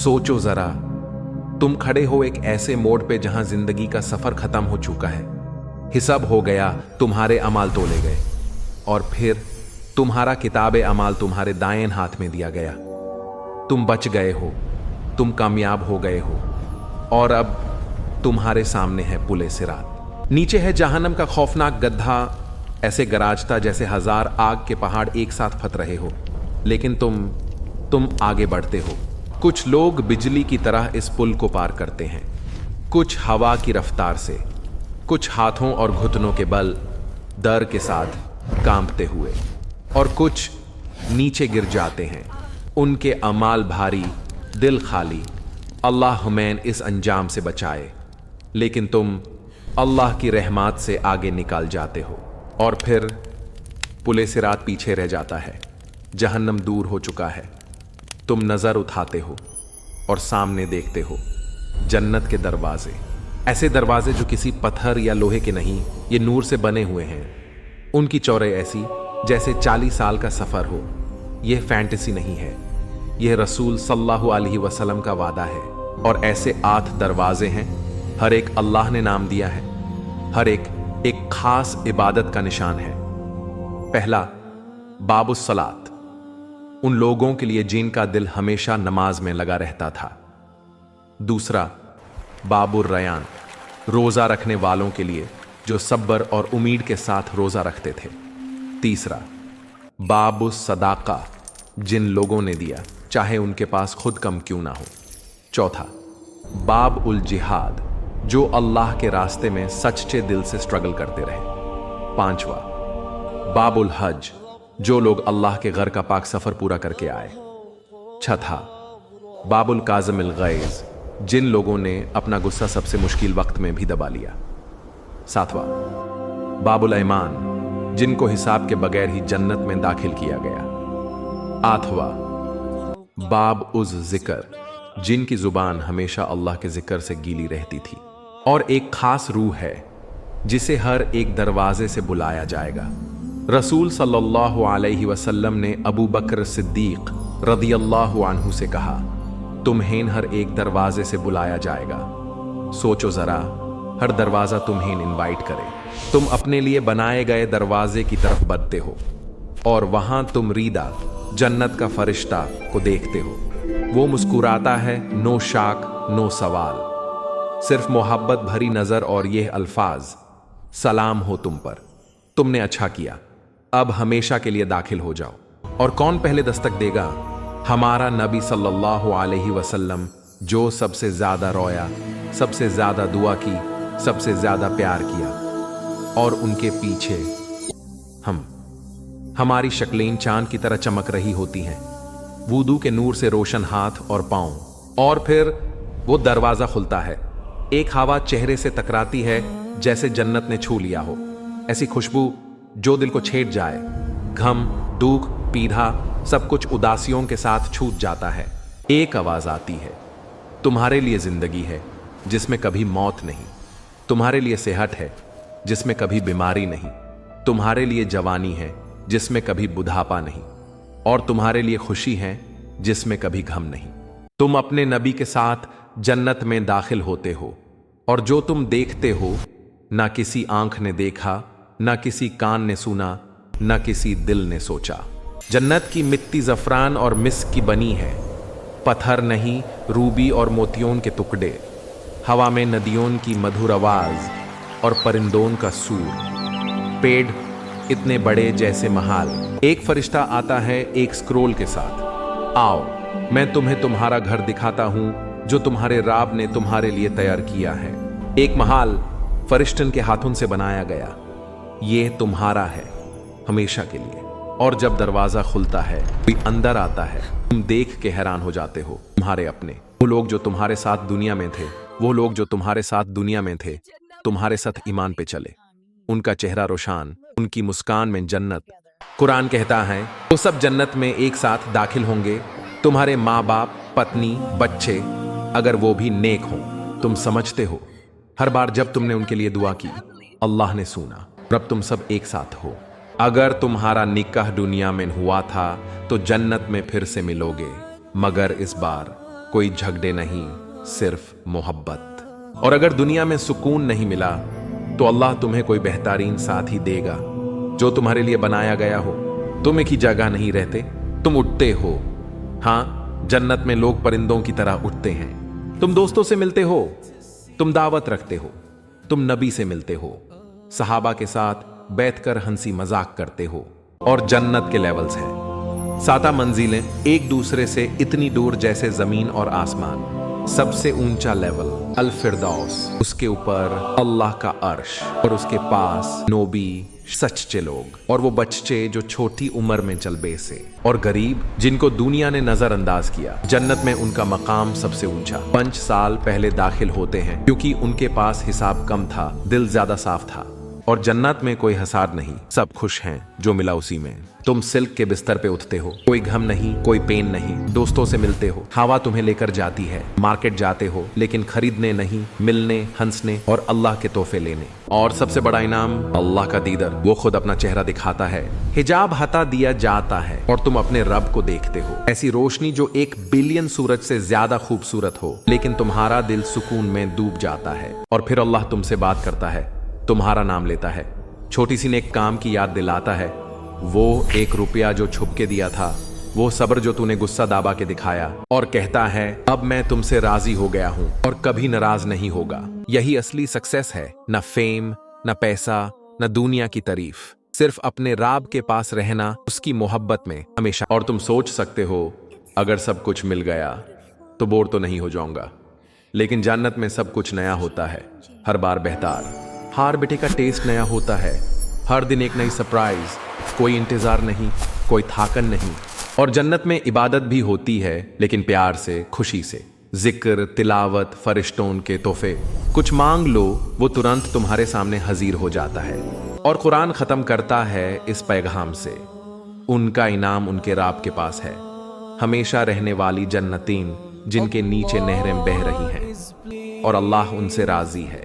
सोचो जरा, तुम खड़े हो एक ऐसे मोड़ पे जहां जिंदगी का सफर खत्म हो चुका है, हिसाब हो गया, तुम्हारे अमाल तोले गए और फिर तुम्हारा किताब अमाल तुम्हारे दाएं हाथ में दिया गया। तुम बच गए हो, तुम कामयाब हो गए हो और अब तुम्हारे सामने है पुले सिरात। नीचे है जहन्नम का खौफनाक गड्ढा, ऐसे गराजता जैसे 1000 आग के पहाड़ एक साथ फट रहे हो, लेकिन तुम आगे बढ़ते हो। कुछ लोग बिजली की तरह इस पुल को पार करते हैं, कुछ हवा की रफ्तार से, कुछ हाथों और घुटनों के बल डर के साथ कांपते हुए, और कुछ नीचे गिर जाते हैं, उनके अमाल भारी, दिल खाली। अल्लाह हमें इस अंजाम से बचाए। लेकिन तुम अल्लाह की रहमत से आगे निकल जाते हो और फिर पुले सिरात पीछे रह जाता है। जहन्नम दूर हो चुका है। तुम नजर उठाते हो और सामने देखते हो जन्नत के दरवाजे, ऐसे दरवाजे जो किसी पत्थर या लोहे के नहीं, ये नूर से बने हुए हैं। उनकी चौड़ाई ऐसी जैसे 40 साल का सफर हो। यह फैंटेसी नहीं है, यह रसूल सल्लल्लाहु अलैहि वसल्लम का वादा है। और ऐसे 8 दरवाजे हैं, हर एक अल्लाह ने नाम दिया है, हर एक खास इबादत का निशान है। पहला, बाबुस सलात, उन लोगों के लिए जिनका दिल हमेशा नमाज में लगा रहता था। दूसरा, बाबुर रयान, रोजा रखने वालों के लिए जो सब्र और उम्मीद के साथ रोजा रखते थे। तीसरा, बाबुस सदाका, जिन लोगों ने दिया चाहे उनके पास खुद कम क्यों ना हो। चौथा, बाब उल जिहाद, जो अल्लाह के रास्ते में सच्चे दिल से स्ट्रगल करते रहे। पांचवा, बाबुल हज, जो लोग अल्लाह के घर का पाक सफर पूरा करके आए। छठा, बाबुल काज़िमिल गैज़, जिन लोगों ने अपना गुस्सा सबसे मुश्किल वक्त में भी दबा लिया। सातवां, बाबुल ईमान, जिनको हिसाब के बगैर ही जन्नत में दाखिल किया गया। आठवां, बाब उज जिक्र, जिनकी जुबान हमेशा अल्लाह के जिक्र से गीली रहती थी। और एक खास रूह है जिसे हर एक दरवाजे से बुलाया जाएगा। रसूल सल्लल्लाहु अलैहि वसल्लम ने अबू बकर सिद्दीक रदियल्लाहु अन्हु से कहा, तुम्हें हर एक दरवाजे से बुलाया जाएगा। सोचो जरा, हर दरवाजा तुम्हें इनवाइट करे। तुम अपने लिए बनाए गए दरवाजे की तरफ बढ़ते हो और वहां तुम रीदा, जन्नत का फरिश्ता को देखते हो। वो मुस्कुराता है, नो शाक नो सवाल, सिर्फ मोहब्बत भरी नजर और यह अल्फाज, सलाम हो तुम पर, तुमने अच्छा किया, अब हमेशा के लिए दाखिल हो जाओ। और कौन पहले दस्तक देगा? हमारा नबी सल्लल्लाहु अलैहि वसल्लम, जो सबसे ज्यादा रोया, सबसे ज्यादा दुआ की, सबसे ज्यादा प्यार किया। और उनके पीछे हमारी शक्लें चांद की तरह चमक रही होती हैं, वुदू के नूर से रोशन हाथ और पांव। और फिर वो दरवाजा खुलता है, एक हवा चेहरे से टकराती है जैसे जन्नत ने छू लिया हो, ऐसी खुशबू जो दिल को छेड़ जाए। घम, दुख, पीड़ा, सब कुछ उदासियों के साथ छूट जाता है। एक आवाज आती है, तुम्हारे लिए जिंदगी है जिसमें कभी मौत नहीं, तुम्हारे लिए सेहत है जिसमें कभी बीमारी नहीं, तुम्हारे लिए जवानी है जिसमें कभी बुढ़ापा नहीं, और तुम्हारे लिए खुशी है जिसमें कभी गम नहीं। तुम अपने नबी के साथ जन्नत में दाखिल होते हो, और जो तुम देखते हो ना किसी आंख ने देखा, ना किसी कान ने सुना, ना किसी दिल ने सोचा। जन्नत की मिट्टी जफरान और मिस्क की बनी है, पत्थर नहीं, रूबी और मोतियों के टुकड़े। हवा में नदियों की मधुर आवाज और परिंदों का सूर। पेड़ इतने बड़े जैसे महाल। एक फरिश्ता आता है एक स्क्रोल के साथ, आओ मैं तुम्हें तुम्हारा घर दिखाता हूं जो तुम्हारे राब ने तुम्हारे लिए तैयार किया है। एक महाल फरिश्तन के हाथों से बनाया गया, ये तुम्हारा है हमेशा के लिए। और जब दरवाजा खुलता है, कोई अंदर आता है, तुम देख के हैरान हो जाते हो। तुम्हारे अपने, वो लोग जो तुम्हारे साथ दुनिया में थे, वो लोग जो तुम्हारे साथ दुनिया में थे, तुम्हारे साथ ईमान पे चले। उनका चेहरा रोशान, उनकी मुस्कान में जन्नत। कुरान कहता है वो सब जन्नत में एक साथ दाखिल होंगे, तुम्हारे माँ बाप, पत्नी, बच्चे, अगर वो भी नेक हों। तुम समझते हो, हर बार जब तुमने उनके लिए दुआ की, अल्लाह ने सुना। अब तुम सब एक साथ हो। अगर तुम्हारा निकाह दुनिया में हुआ था तो जन्नत में फिर से मिलोगे, मगर इस बार कोई झगड़े नहीं, सिर्फ मोहब्बत। और अगर दुनिया में सुकून नहीं मिला तो अल्लाह तुम्हें कोई बेहतरीन साथी देगा जो तुम्हारे लिए बनाया गया हो। तुम एक ही जगह नहीं रहते, तुम उठते हो। हाँ, जन्नत में लोग परिंदों की तरह उठते हैं। तुम दोस्तों से मिलते हो, तुम दावत रखते हो, तुम नबी से मिलते हो, सहाबा के साथ बैठकर हंसी मजाक करते हो। और जन्नत के लेवल्स हैं, 7 मंजिलें एक दूसरे से इतनी दूर जैसे जमीन और आसमान। सबसे ऊंचा लेवल अल फिरदौस, उसके ऊपर अल्लाह का अर्श, और उसके पास नबी, सच्चे लोग, और वो बच्चे जो छोटी उम्र में चल बेसे, और गरीब जिनको दुनिया ने नजरअंदाज किया। जन्नत में उनका मकाम सबसे ऊंचा। 5 साल पहले दाखिल होते हैं क्योंकि उनके पास हिसाब कम था, दिल ज्यादा साफ था। और जन्नत में कोई हसाद नहीं, सब खुश हैं, जो मिला उसी में। तुम सिल्क के बिस्तर पे उठते हो, कोई गम नहीं, कोई पेन नहीं। दोस्तों से मिलते हो, हवा तुम्हें लेकर जाती है। मार्केट जाते हो, लेकिन खरीदने नहीं, मिलने, हंसने और अल्लाह के तोहफे लेने। और सबसे बड़ा इनाम अल्लाह का दीदर, वो खुद अपना चेहरा दिखाता है, हिजाब हटा दिया जाता है और तुम अपने रब को देखते हो। ऐसी रोशनी जो 1 बिलियन सूरज से ज्यादा खूबसूरत हो, लेकिन तुम्हारा दिल सुकून में डूब जाता है। और फिर अल्लाह तुमसे बात करता है, तुम्हारा नाम लेता है, छोटी सी नेक काम की याद दिलाता है। वो 1 रुपया जो छुप के दिया था, वो सब्र जो तूने गुस्सा दाबा के दिखाया, और कहता है अब मैं तुमसे राजी हो गया हूं और कभी नाराज नहीं होगा। यही असली सक्सेस है, न फेम, न पैसा, न दुनिया की तारीफ, सिर्फ अपने राब के पास रहना, उसकी मोहब्बत में हमेशा। और तुम सोच सकते हो अगर सब कुछ मिल गया तो बोर तो नहीं हो जाऊंगा, लेकिन जन्नत में सब कुछ नया होता है, हर बार बेहतर। हर बेटे का टेस्ट नया होता है, हर दिन एक नई सरप्राइज, कोई इंतजार नहीं, कोई थाकन नहीं। और जन्नत में इबादत भी होती है, लेकिन प्यार से, खुशी से। जिक्र, तिलावत, फरिश्तों के तोहफे। कुछ मांग लो, वो तुरंत तुम्हारे सामने हाजिर हो जाता है। और कुरान खत्म करता है इस पैगाम से, उनका इनाम उनके राब के पास है, हमेशा रहने वाली जन्नतीन जिनके नीचे नहरें बह रही हैं, और अल्लाह उनसे राजी है।